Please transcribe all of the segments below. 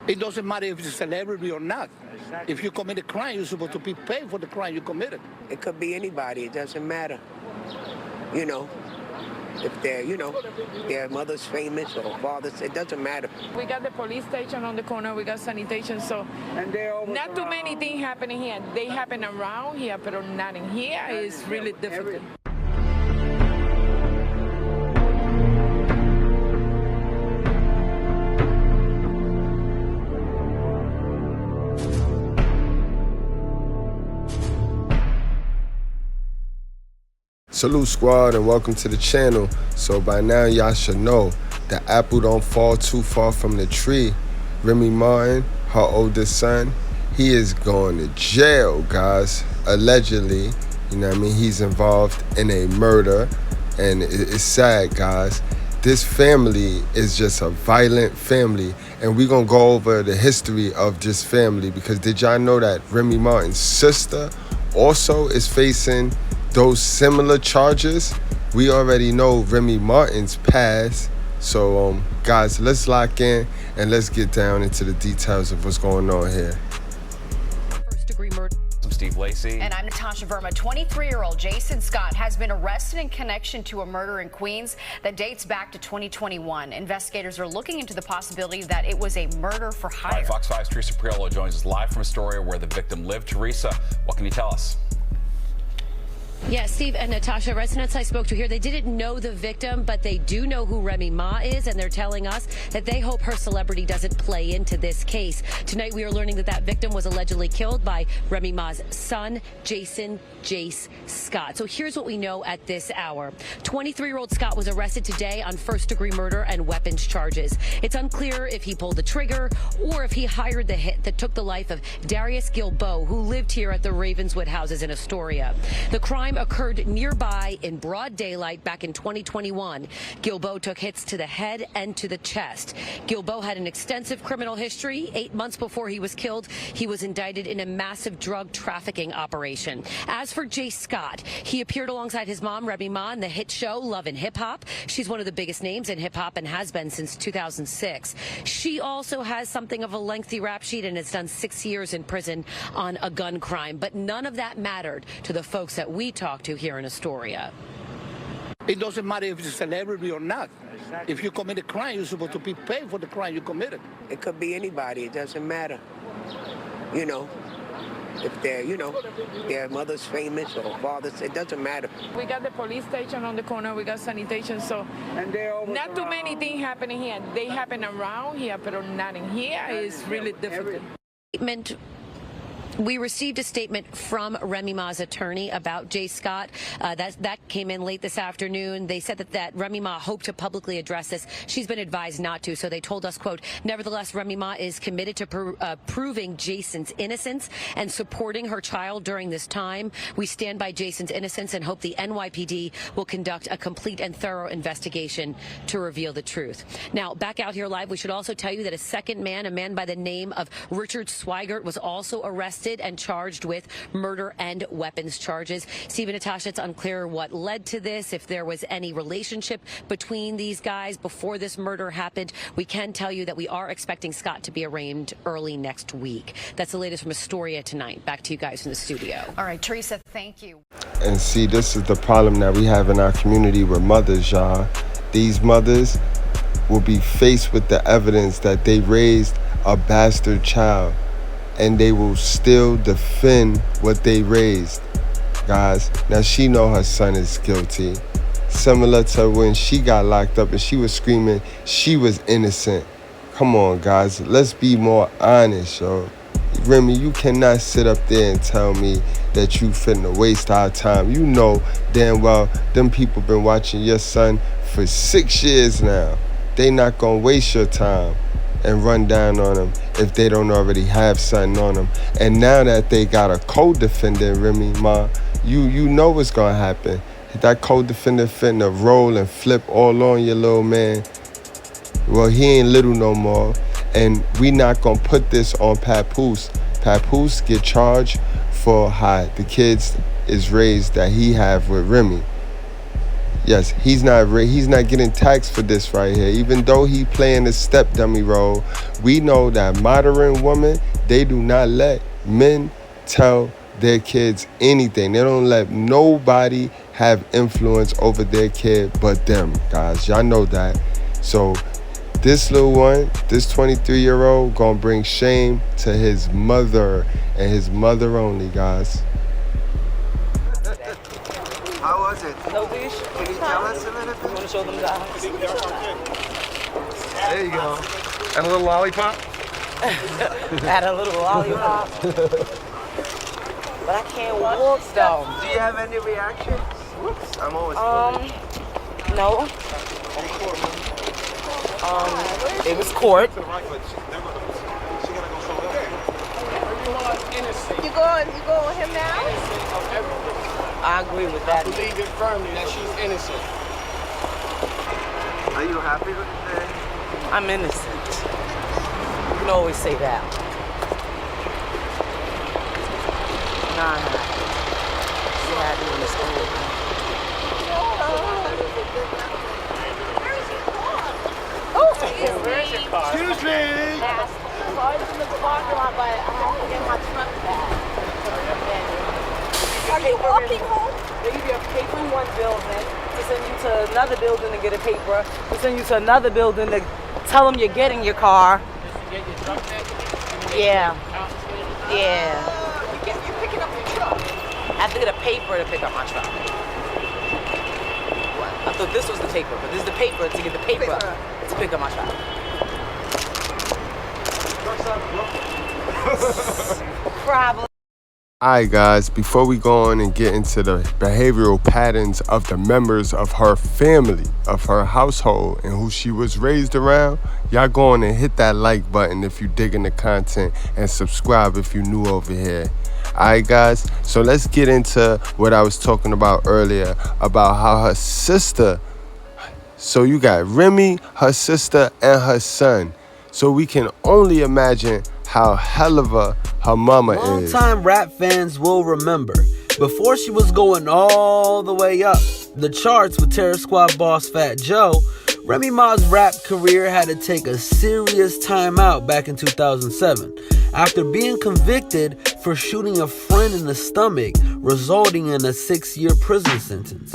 It doesn't matter if it's a celebrity or not. Exactly. If you commit a crime, you're supposed to be paid for the crime you committed. It could be anybody. It doesn't matter. You know, if they're, their mother's famous or father's, it doesn't matter. We got the police station on the corner, we got sanitation, so not too many things happening here. They happen around here, but not in here. It's really difficult. Salute squad and welcome to the channel. So by now y'all should know the apple don't fall too far from the tree. Remy Ma, her oldest son, he is going to jail, guys. Allegedly, you know what I mean, he's involved in a murder, and it's sad, guys. This family is just a violent family, and we're gonna go over the history of this family, because did y'all know that Remy Ma's sister also is facing those similar charges? We already know Remy Martin's past. So guys, let's lock in and let's get down into the details of what's going on here. First-degree murder. I'm Steve Lacey. And I'm Natasha Verma. 23-year-old Jason Scott has been arrested in connection to a murder in Queens that dates back to 2021. Investigators are looking into the possibility that it was a murder for hire. All right, Fox 5's Teresa Priolo joins us live from Astoria, where the victim lived. Teresa, what can you tell us? Yeah, Steve and Natasha, residents I spoke to here, they didn't know the victim, but they do know who Remy Ma is, and they're telling us that they hope her celebrity doesn't play into this case. Tonight, we are learning that that victim was allegedly killed by Remy Ma's son, Jason Jace Scott. So here's what we know at this hour. 23-year-old Scott was arrested today on first-degree murder and weapons charges. It's unclear if he pulled the trigger or if he hired the hit that took the life of Darius Guillebeaux, who lived here at the Ravenswood houses in Astoria. The crime occurred nearby in broad daylight back in 2021. Guillebeaux took hits to the head and to the chest. Guillebeaux had an extensive criminal history. 8 months before he was killed, he was indicted in a massive drug trafficking operation. As for Jace Scott, he appeared alongside his mom, Remy Ma, in the hit show Love and Hip Hop. She's one of the biggest names in hip hop and has been since 2006. She also has something of a lengthy rap sheet and has done 6 years in prison on a gun crime. But none of that mattered to the folks that we talked to here in Astoria. It doesn't matter if it's a celebrity or not. Exactly. If you commit a crime, you're supposed to be paid for the crime you committed. It could be anybody. It doesn't matter. You know, if they're, their mother's famous or father's, it doesn't matter. We got the police station on the corner, we got sanitation, so not too many things happening here. They happen around here, but not in here. It's really difficult. We received a statement from Remy Ma's attorney about Jace Scott. That came in late this afternoon. They said that Remy Ma hoped to publicly address this. She's been advised not to, so they told us, quote, nevertheless, Remy Ma is committed to proving Jason's innocence and supporting her child during this time. We stand by Jason's innocence and hope the NYPD will conduct a complete and thorough investigation to reveal the truth. Now, back out here live, we should also tell you that a second man, a man by the name of Richard Swigert, was also arrested and charged with murder and weapons charges. Steve and Natasha, it's unclear what led to this, if there was any relationship between these guys before this murder happened. We can tell you that we are expecting Scott to be arraigned early next week. That's the latest from Astoria tonight. Back to you guys in the studio. All right, Teresa, thank you. And see, this is the problem that we have in our community with mothers, y'all. These mothers will be faced with the evidence that they raised a bastard child, and they will still defend what they raised, guys. Now, she know her son is guilty. Similar to when she got locked up and she was screaming she was innocent. Come on, guys. Let's be more honest, yo. Remy, you cannot sit up there and tell me that you finna waste our time. You know damn well them people been watching your son for 6 years now. They not gonna waste your time and run down on them if they don't already have something on them. And now that they got a co-defendant, Remy Ma, you know what's gonna happen. That co-defendant finna roll and flip all on your little man. Well, he ain't little no more. And we not gonna put this on Papoose. Papoose get charged for how the kids is raised that he have with Remy. Yes, he's not getting taxed for this right here. Even though he playing a step dummy role, we know that modern women, they do not let men tell their kids anything. They don't let nobody have influence over their kid but them, guys. Y'all know that. So this little one, this 23-year-old, gonna bring shame to his mother and his mother only, guys. How was it? No dish. Can you tell us a little bit? You want to show them the house? There you go. And a little lollipop? Add a little lollipop. But I can't walk though. Do you have any reactions? Whoops, I'm always No. It was court. You go on him now? I agree with that. I believe it firmly that she's innocent. Are you happy with the day? I'm innocent. You can always say that. Nah. She had me in this school. Where's your car? Excuse me! So I was in the parking lot, but I have to get my truck back. Are you walking home? They give you a paper in one building to send you to another building to get a paper, to send you to another building to tell them you're getting your car. Yeah. You're picking up your truck. I have to get a paper to pick up my truck. I thought this was the paper, but this is the paper to get the paper to pick up my truck. Problem. Alright guys, before we go on and get into the behavioral patterns of the members of her family, of her household, and who she was raised around, y'all go on and hit that like button if you digging the content, and subscribe if you new over here. Alright guys, so let's get into what I was talking about earlier, about how her sister, so you got Remy, her sister, and her son. So we can only imagine how hell of a her mama is. Longtime rap fans will remember, before she was going all the way up the charts with Terror Squad boss Fat Joe, Remy Ma's rap career had to take a serious time out back in 2007 after being convicted for shooting a friend in the stomach, resulting in a 6-year prison sentence.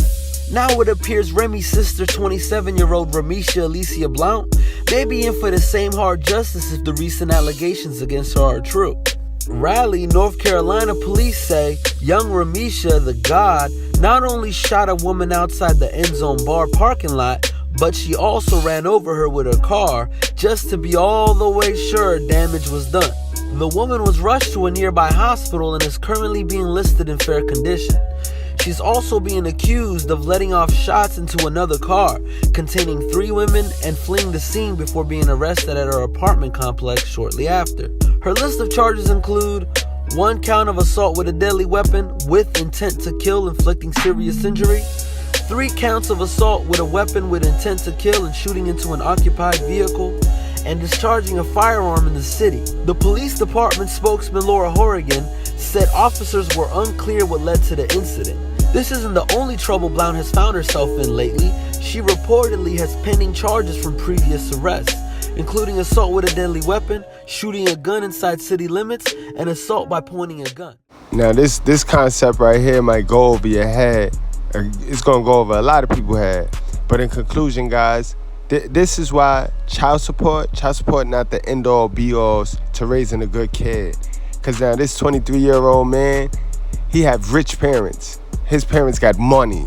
Now it appears Remy's sister, 27-year-old Ramisha Alicia Blount, may be in for the same hard justice if the recent allegations against her are true. Raleigh, North Carolina police say young Ramisha, the God, not only shot a woman outside the End Zone bar parking lot, but she also ran over her with her car just to be all the way sure damage was done. The woman was rushed to a nearby hospital and is currently being listed in fair condition. She's also being accused of letting off shots into another car containing 3 women and fleeing the scene before being arrested at her apartment complex shortly after. Her list of charges include 1 count of assault with a deadly weapon with intent to kill, inflicting serious injury, 3 counts of assault with a weapon with intent to kill and shooting into an occupied vehicle, and discharging a firearm in the city. The police department spokesman Laura Horrigan said officers were unclear what led to the incident. This isn't the only trouble Blount has found herself in lately. She reportedly has pending charges from previous arrests, including assault with a deadly weapon, shooting a gun inside city limits, and assault by pointing a gun. Now this concept right here might go over your head. It's gonna go over a lot of people's head. But in conclusion, guys, this is why child support not the end-all be-alls to raising a good kid. Because now this 23-year-old man, he have rich parents. His parents got money.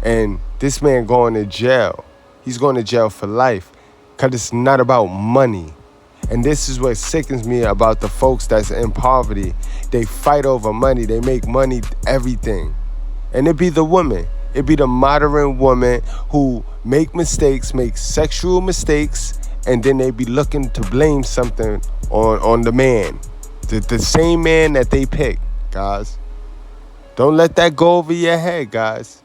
And this man going to jail. He's going to jail for life. Because it's not about money. And this is what sickens me about the folks that's in poverty. They fight over money. They make money everything. And it be the woman. It be the modern woman who make mistakes, make sexual mistakes, and then they be looking to blame something on the man. The same man that they pick, guys. Don't let that go over your head, guys.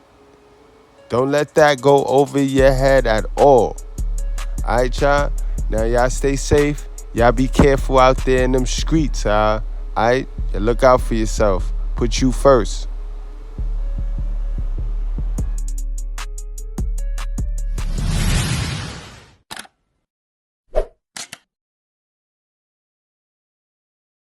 Don't let that go over your head at all. All right, y'all? Now, y'all stay safe. Y'all be careful out there in them streets, all right? Look out for yourself. Put you first.